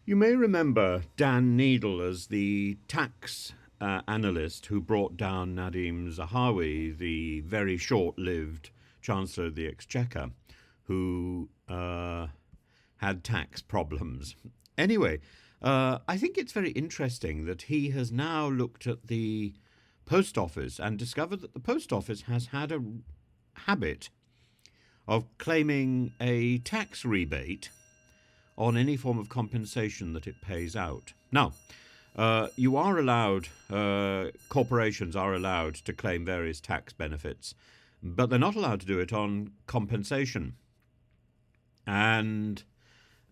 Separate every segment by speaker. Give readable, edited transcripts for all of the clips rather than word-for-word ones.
Speaker 1: You may remember Dan Neidle as the tax analyst who brought down Nadhim Zahawi, the very short lived Chancellor of the Exchequer, who had tax problems. Anyway, I think it's very interesting that he has now looked at the post office and discovered that the post office has had a habit of claiming a tax rebate on any form of compensation that it pays out. Now, you are allowed, corporations are allowed to claim various tax benefits, but they're not allowed to do it on compensation. And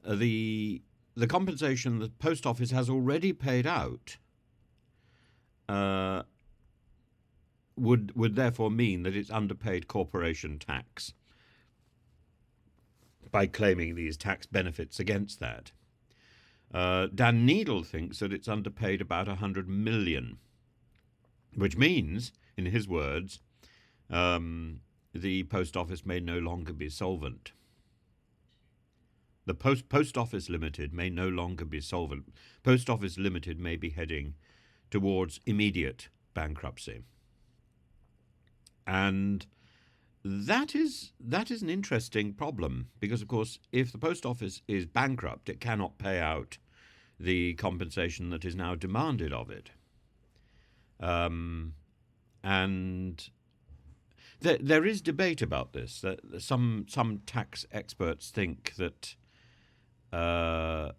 Speaker 1: the compensation the post office has already paid out uh, would therefore mean that it's underpaid corporation tax by claiming these tax benefits against that. Dan Neidle thinks that it's underpaid about 100 million, which means, in his words, the post office may no longer be solvent. The Post Office Limited may no longer be solvent. Post Office Limited may be heading towards immediate bankruptcy. And that is an interesting problem because, of course, if the post office is bankrupt, it cannot pay out the compensation that is now demanded of it. And there is debate about this. Some tax experts think that the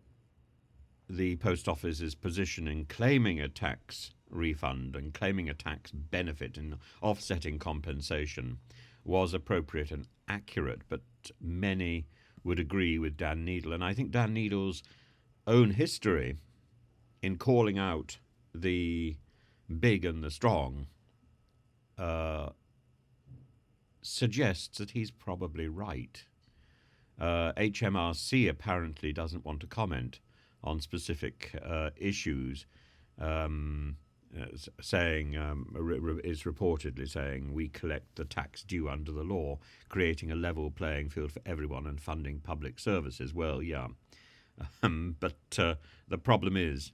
Speaker 1: post office is positioning claiming a tax refund and claiming a tax benefit and offsetting compensation was appropriate and accurate, but many would agree with Dan Neidle. And I think Dan Neidle's own history in calling out the big and the strong suggests that he's probably right. HMRC apparently doesn't want to comment on specific issues, saying is reportedly saying we collect the tax due under the law, creating a level playing field for everyone and funding public services. Well, yeah, but the problem is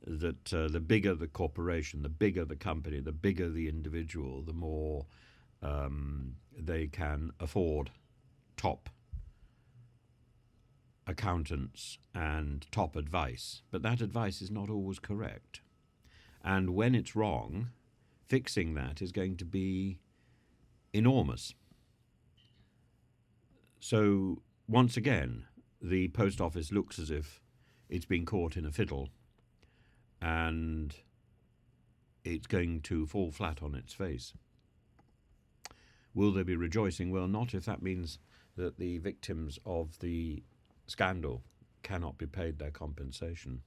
Speaker 1: that the bigger the corporation, the bigger the company, the bigger the individual, the more they can afford top accountants and top advice. But that advice is not always correct. And when it's wrong, fixing that is going to be enormous. So, once again, the post office looks as if it's been caught in a fiddle and it's going to fall flat on its face. Will they be rejoicing? Well, not if that means that the victims of the scandal cannot be paid their compensation.